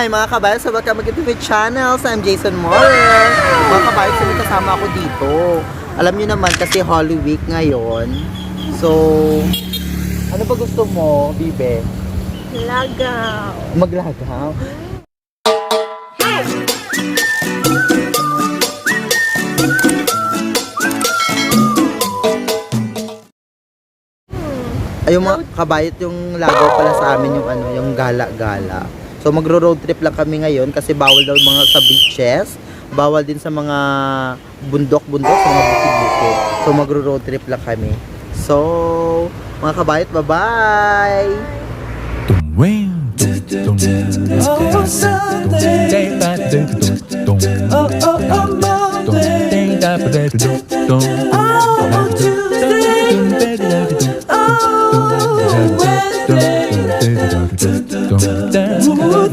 Hi mga kabayan, so welcome again to my channel. So I'm Jason Moore. Mga kabayan, so may kasama ako dito. Alam niyo naman kasi Holy Week ngayon. So, ano ba gusto mo, Bibe? Lagaw. Maglagaw? Ay, yung mga kabayot yung lagaw pala sa amin yung ano, yung gala-gala. So magro-road trip lang kami ngayon kasi bawal daw mga sa beaches, bawal din sa mga bundok-bundok, sa mga bukid-bukid. So magro-road trip lang kami. So, mga kabayot, bye-bye!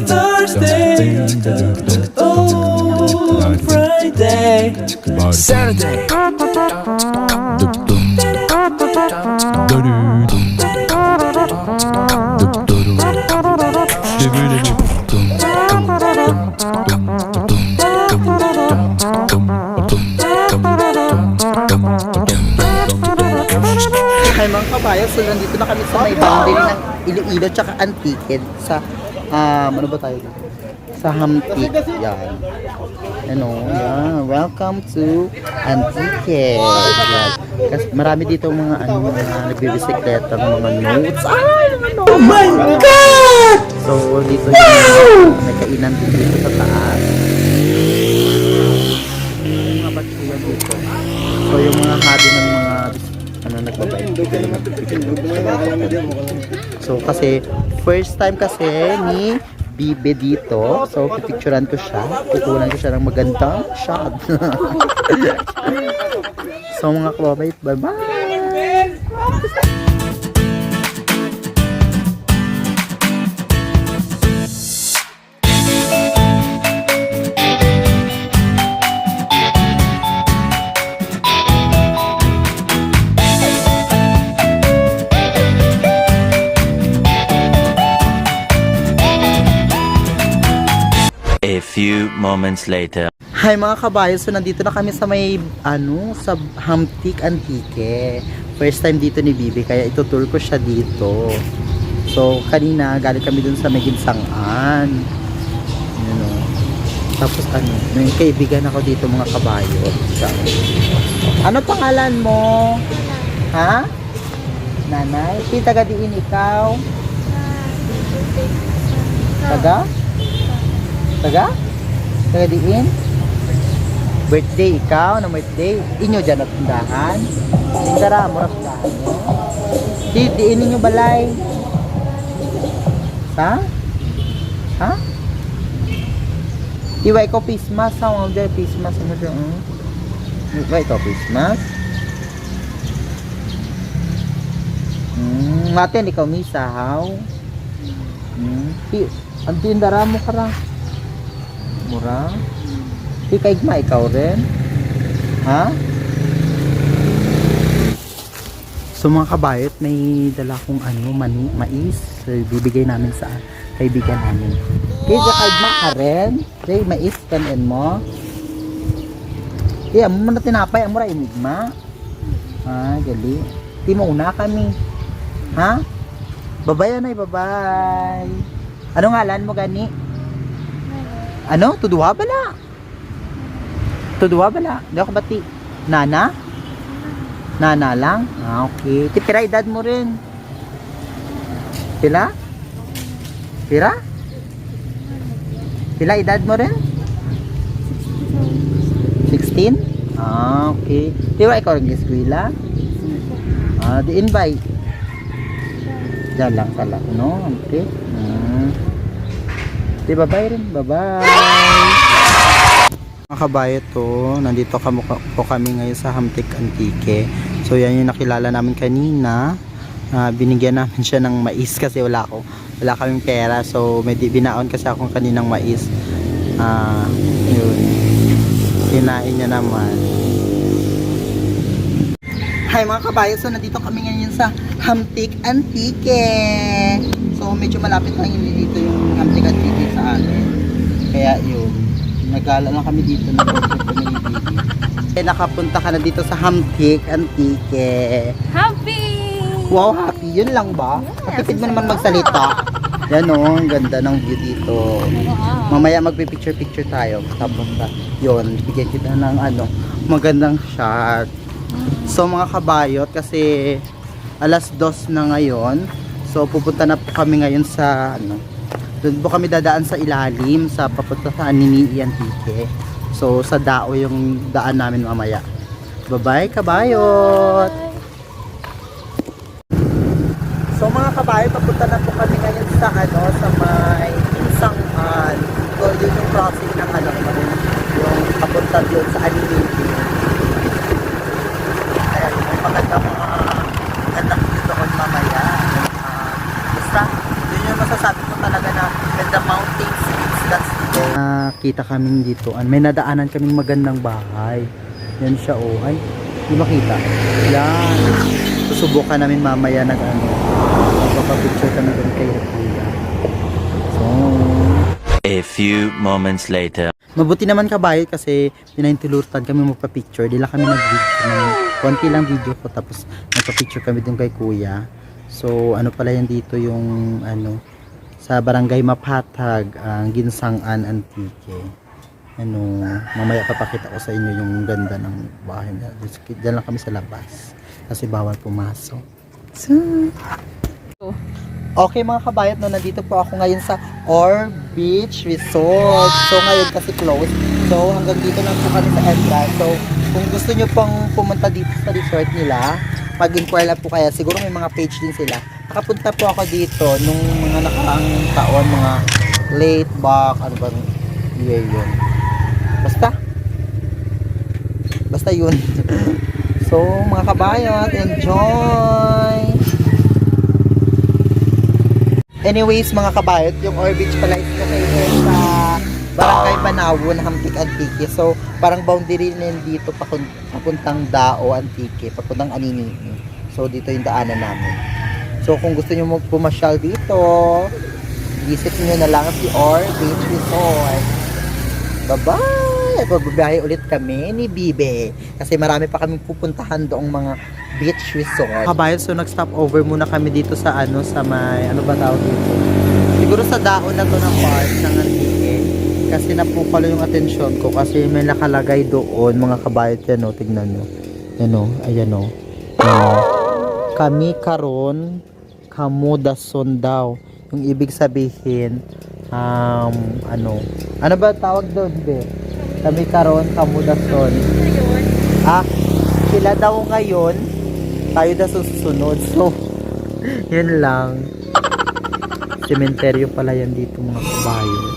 Thursday, Friday, Saturday. Hi mga kabayan, so nandito na kami sa may boundary ng Iloilo tsaka Antique sa ano ba tayo dito? Sa Hamtik, yan. Ano, yan. Welcome to Antique. Yan. Kasi marami dito mga ano, mga nagbibisikleta, mga notes. Ay, mga notes! Oh my God! So, dito yung may kainan dito sa taas. Yung mga batuya dito. So, yung mga hobby ng mga ano, nagbabait dito yung so, kasi first time kasi ni Bibe dito. So, pipicturean ko siya. Kukunan ko siya ng magandang shot. So, mga kababait, bye-bye! A few moments later. Hi mga kabayo, so nandito na kami sa may ano, sa Hamtik Antique. First time dito ni Bibi, kaya itutur ko siya dito. So kanina galing kami dun sa may Ginsangan. Yun o. Tapos ano, may kaibigan ako dito mga kabayo. Siya. Ano pangalan mo? Ha? Nanay? Si taga diin ikaw? Taga? Taga? Taga diin? Birthday ikaw na birthday. Inyo dyan at tindahan. Tindara mo na tindahan mo. Diin ninyo balay. Ha? Ha? Iwa ikaw Christmas. Ha? Huwag dyan Christmas. Iwa ikaw Christmas. Matin ikaw misa. How? Ang tindara mo kara. Mura? Di kaigma ikaw rin? Ha? So mga kabayot, may dala kong ano, mais. So, bibigay namin sa kaibigan namin. Kaya kaigma ka rin? Kaya mais kanin mo? Kaya mo na tinapay, amura inigma? Ha, gali. Di mo una kami. Ha? Bye-bye na, bye-bye. Ano ngalan mo gani? Ano? Tuduha ba na? Tuduha ba na? Hindi ako bati. Nana? Nana lang? Ah, okay. Pira edad mo rin? Pila? Pira? Pila edad mo rin? 16? Ah, okay. Diba ikaw rin eskwela? Ah, di invite. Diyan lang pala. No? Okay. Di bye-bye rin. Bye-bye. Mga kabayo to, nandito po kami ngayon sa Hamtik Antique. So yan yung nakilala namin kanina. Binigyan namin siya ng mais kasi wala kaming pera. So may binaon kasi akong kaninang mais. Yun. Kinain niya naman. Hi mga kabayo, so nandito kami ngayon sa Hamtik Antique. So medyo malapit lang yun dito yung Hamtik Antique sa amin. gala lang kami dito na nakapunta ka na dito sa Hamtik Antique. Happy! Wow, happy. Yun lang ba? Kapitid mo naman magsalita. Yan o, ang ganda ng view dito. Mamaya magpipicture-picture tayo. Tapos yun, bigyan kita ng magandang shot. So mga kabayot, kasi alas 2 na ngayon. So pupunta na po kami ngayon sa doon po kami dadaan sa ilalim sa papunta sa Anini Antique. So sa Dao yung daan namin mamaya. Bye-bye kabayot. So mga kabayot, papunta na po kami ngayon sa sa may Insangan. So yun yung crossing ng yung papunta doon sa Anini. Ayan, yung magandang gandang dito on mamaya. Basta, yun yung masasabi ko talaga na when the mountains meets that's kita kami dito. May nadaanan kaming magandang bahay. Yan siya oh. Ay, di makita. Yan. Susubukan namin mamaya magpapapicture kami doon kay Kuya. So, A few moments later. mabuti naman kabayot kasi pinahintulutan kami magpa-picture. Di lang kami nag-video ng konti lang video ko tapos nagpa-picture kami dun kay Kuya. So ano pala yan dito yung sa Barangay Mapatag, ang Ginsangan Antique. Mamaya papakita ko sa inyo yung ganda ng bahay niya. Diyan lang kami sa labas kasi bawal pumasok. So, okay mga kabayat, nandito po ako ngayon sa Or Beach Resort. So ngayon kasi closed. So hanggang dito lang po kami sa entrance. So kung gusto nyo pong pumunta dito sa resort nila, mag-inquire lang po kaya. Siguro may mga page din sila. Nakapunta po ako dito nung mga nakaraang taon, mga late back, bang year yun. Basta yun. So mga kabayat, enjoy! Anyways mga kabayot, yung Or Beach pala is located sa Barangay Panawon, Hamtik Antique. So parang boundary na yun dito papuntang Dao Antique, papuntang Anini. So dito yung daanan namin. So kung gusto nyo pumasyal dito, visit nyo na lang si Or Beach Resort. Bye-bye! At magbabiyahe ulit kami ni Bibe kasi marami pa kaming pupuntahan doong mga beach resort. Kabayot, so nag-stop over muna kami dito sa sa may, ba tawag dito? Siguro sa Dao na to ng park ng Antique. Kasi napukalo yung atensyon ko kasi may nakalagay doon mga kabayot yan o, tignan nyo. Ayan o. Kami karon kamudason daw. Yung ibig sabihin, ano ba tawag doon, be? Kami karon kamudason. Sila daw ngayon, tayo na susunod. So, yun lang. Sementeryo pala yan dito mga kabayot.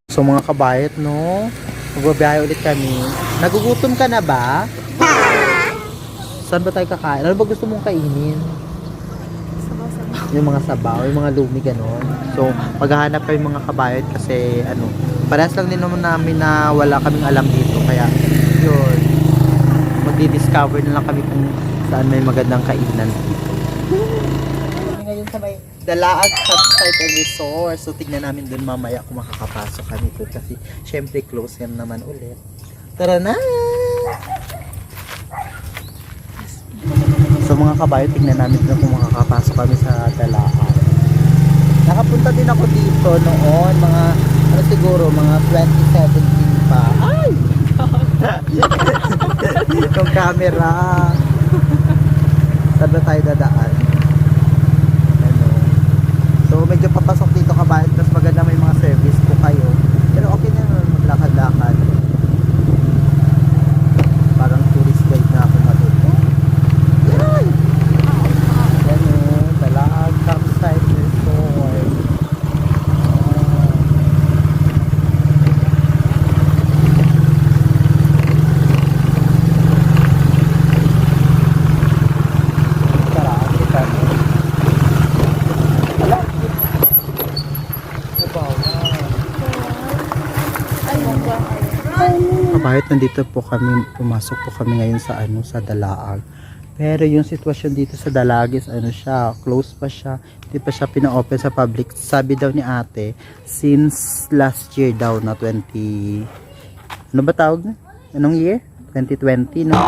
So mga kabayot, no? Magbabiyahe ulit kami. Nagugutom ka na ba? Saan ba tayo kakain? Ano ba gusto mong kainin? Yung mga sabaw, yung mga lumi, gano'n. So, maghahanap kayo mga kabayot kasi, parehas lang din naman namin na wala kaming alam dito. Kaya, yun, magdi-discover na lang kami kung saan may magandang kainan dito. Ngayon sa may Dalaag Campsite and Resort. So, tignan namin dun mamaya kung makakapasok kami dun kasi, syempre, close yan naman ulit. Tara na! So mga kabayo, tingnan namin na kung makakapasok kami sa Dalaag. Nakapunta din ako dito noon, mga siguro, mga 2017 pa. Ay! Yung camera. Saan ba tayo dadaan? So medyo papasok dito kabayo, mas maganda may mga service po kayo. Pero okay na naman maglakad-lakad. Parang tourist guide na ako matuto. Dalaag Campsite Resort. Kabayot, nandito po kami, pumasok po kami ngayon sa sa Dalaag. Pero yung sitwasyon dito sa Dalagis, ano siya, close pa siya. Hindi pa siya pina-open sa public. Sabi daw ni ate, since last year daw na 20... Ano ba tawag na? Anong year? 2020, no?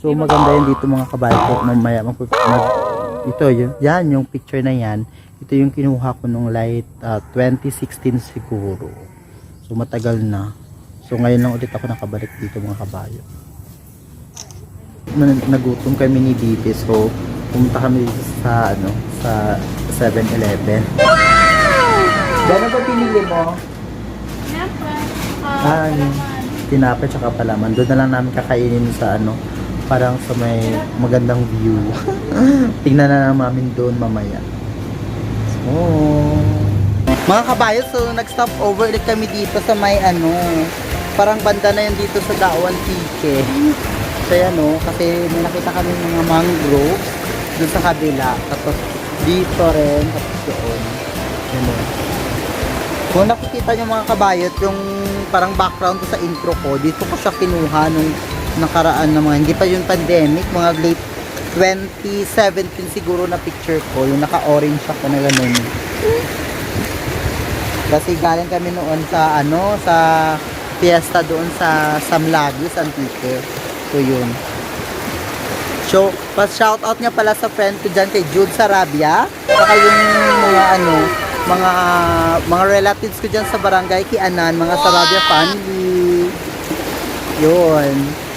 So maganda yun dito mga kabayo. Mamaya ito yun. Yan, yung picture na yan. Ito yung kinuha ko nung light 2016 siguro. So matagal na. So ngayon lang ulit ako nakabalik dito mga kabayo. Nagutom kami ni Bibi, so pumunta kami dito sa ano, sa 7-Eleven. Gano'n ba pinili mo? Tinapay tsaka palaman. Doon na lang namin kakainin sa ano, parang sa may magandang view. Tingnan na lang namin doon mamaya. So, mga kabayo, so nag-stop over ulit kami dito sa may ano, parang banda na yan dito sa Dawan Tike. So yan o, kasi may nakita kami mga mangroves dun sa kabila, tapos dito rin, tapos doon. Yan o. Kung nakikita nyo mga kabayot, yung parang background ko sa intro ko, dito ko siya kinuha nung nakaraan na mga, hindi pa yung pandemic, mga late 2017 siguro na picture ko, yung naka-orange ako na ganun. Kasi galing kami noon sa ano, sa fiesta doon sa Samlagis, Antique. So yun. So, pa-shoutout nga pala sa friend ko dyan kay Jude Sarabia. Saka yung mga ano, mga relatives ko dyan sa barangay Kianan, mga Sarabia family. Yun.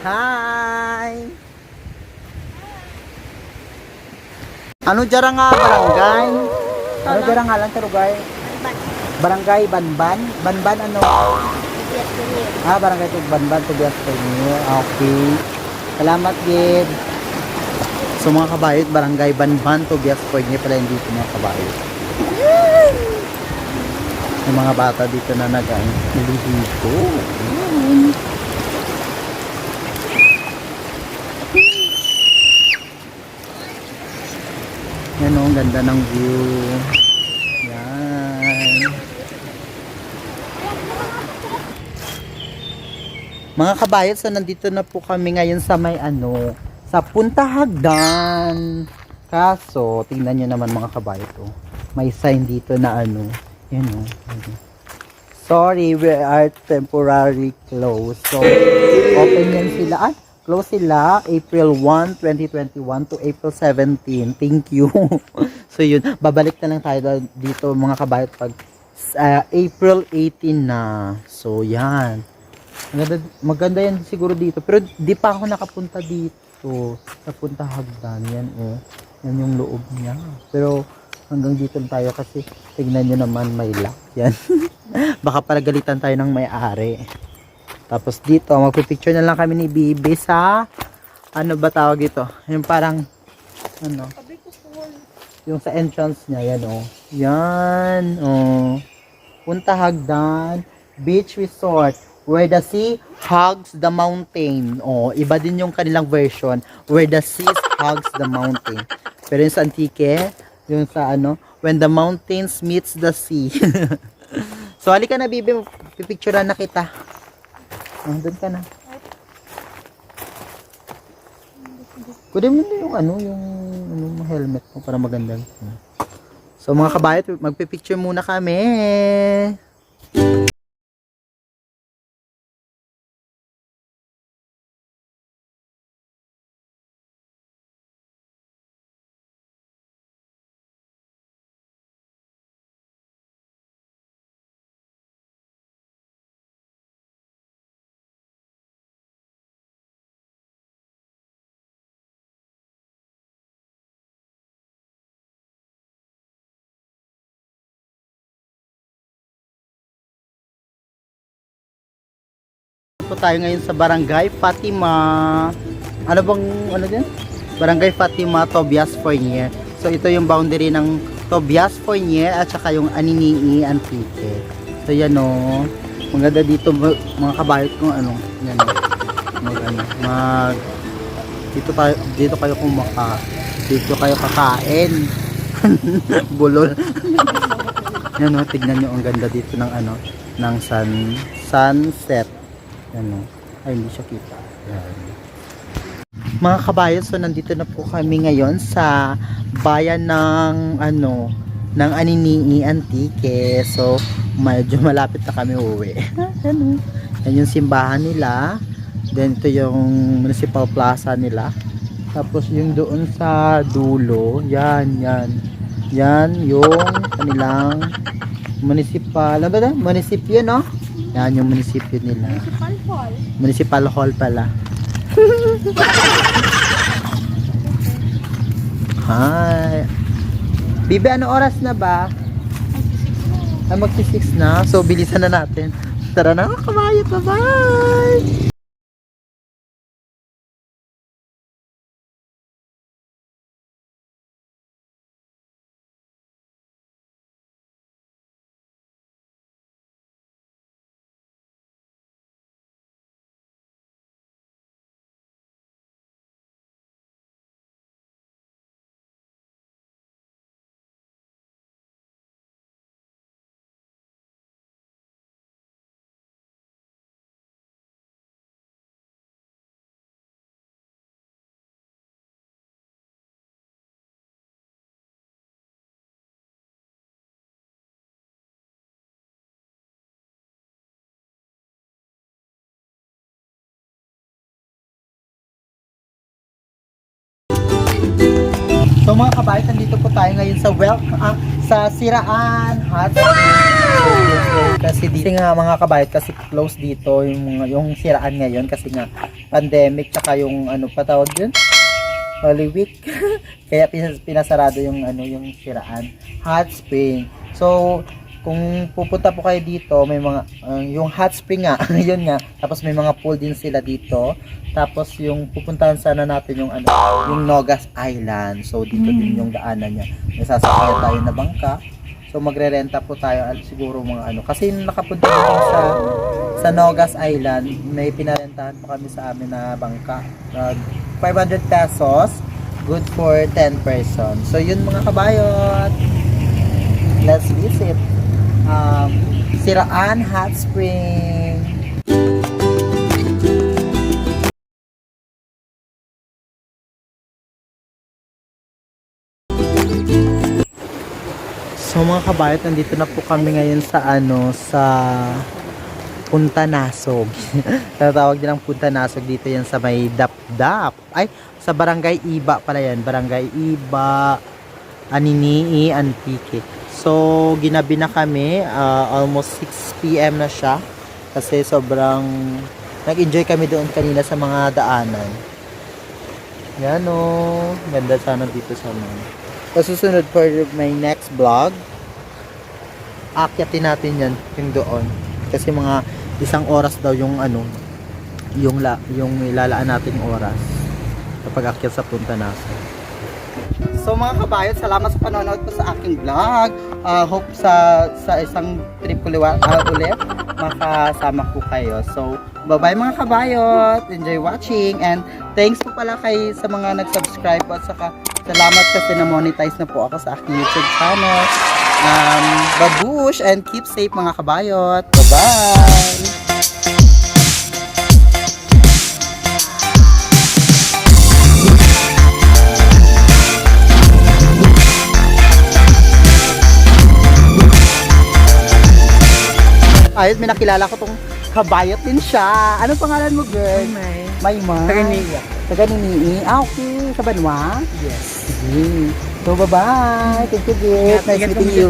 Hi! Ano dyan nga barangay? Ano dyan nga lang tarugay? Barangay Banban? Banban ano? Barangay Banban, Tobias Pernil. Okay. Salamat, Gid. So mga kabayot, barangay Banban, Tobias Pernil pala yung dito mga kabayot. Yung mga bata dito na naliligo. Yan o, ang ganda ng view. Yan. Mga kabayot, so nandito na po kami ngayon sa may ano, sa Punta Hagdan. Kaso, tingnan nyo naman mga kabayot oh. May sign dito na ano, yan o. Sorry, we are temporary closed. So, open yan sila. Close sila April 1, 2021 to April 17. Thank you. So yun, babalik na lang tayo dito mga kabayot pag April 18 na. So yan. Maganda yan siguro dito. Pero di pa ako nakapunta dito sa Punta Hagdan. Yan oh. Yan yung loob niya. Pero hanggang dito tayo kasi tignan nyo naman may lock. Yan. Baka pala galitan tayo ng may-ari. Tapos dito, magpipicture na lang kami ni Bibi sa, ano ba tawag ito? Yung parang, ano, yung sa entrance niya, yan o. Yan, o. Punta Hagdan Beach Resort, where the sea hugs the mountain. O, iba din yung kanilang version, where the sea hugs the mountain. Pero yung sa Antique, yung sa ano, when the mountains meets the sea. So, halika na Bibi, pipicturean na kita. Doon ka na. Kunin mo na yung ano, yung helmet mo para maganda. So mga kabayot, magpipicture muna kami. po tayo ngayon sa Barangay Fatima. Ano bang, ano din? Barangay Fatima, Tobias Fournier. So ito yung boundary ng Tobias Fournier at saka yung Aninii Antique. So yan o. Maganda dito mga kabayot kung ano. Yan o. Dito kayo dito kayo kakain. Bulol. Yan o, tignan nyo ang ganda dito ng ano, ng sunset. Yan o. Ay, hindi siya kita. Yan. Mga kabayan, so nandito na po kami ngayon sa bayan ng ano, ng Aninii Antique. So, medyo malapit na kami uwi. Yan, yan yung simbahan nila. Then ito yung municipal plaza nila. Tapos yung doon sa dulo, yan yung kanilang municipal, ano ba? Munisipyo, no? Yan yung munisipyo nila. Municipal Hall. Municipal hall pala. Hi. Bibi, ano oras na ba? Ay, magsi-6 na. So, bilisan na natin. Tara na, kabayot. Bye-bye! So mga kabayan, nandito po tayo ngayon sa sa Siraan Hot Springs. Kasi dito nga mga kabayan, kasi close dito yung Siraan ngayon kasi nga pandemic, tsaka yung ano pa tawag yun? Holy Week. Kaya pinasarado yung ano, yung Siraan Hot Spring. So kung pupunta po kayo dito, may mga yung hot spring nga, yun nga. Tapos may mga pool din sila dito. Tapos yung pupuntahan sana natin yung ano, yung Nogas Island. So dito din yung daanan niya. May sasakyan tayo na bangka. So magrerenta po tayo siguro mga ano. Kasi nakapunta dito sa Nogas Island, may pinarentahan po kami sa amin na bangka. 500 pesos. Good for 10 persons. So yun mga kabayot. Let's visit Siraan Hot Spring. So mga kabayot, nandito na po kami ngayon sa ano, sa Punta Nasog. Tatawag nilang Punta Nasog, dito yan sa may Dapdap. Ay, sa Barangay Iba pala yan. Barangay Iba, Aninii Antique. So, ginabi na kami. Almost 6 PM na siya. Kasi sobrang nag-enjoy kami doon kanina sa mga daanan. Yan o. Ganda sana dito sa mga. So, susunod for my next vlog, akyatin natin yan yung doon. Kasi mga 1 oras daw yung ano, yung ilalaan natin oras kapag akyat sa Punta Nasog. So mga kabayot, salamat sa panonood po sa aking vlog. Hope sa isang trip ulit makasama ko kayo. So bye-bye mga kabayot. Enjoy watching, and thanks po pala sa mga nag-subscribe po, at saka salamat kasi na-monetize na po ako sa aking YouTube channel. Babush and keep safe mga kabayot. Bye-bye! Ayos, may nakilala ko tong kabayot din siya. Anong pangalan mo, girl? Maymay. Taga-Ninii. Okay. Sa Banwa? Yes. Sige. So, bye-bye. Thank you, girl. Nice meeting you.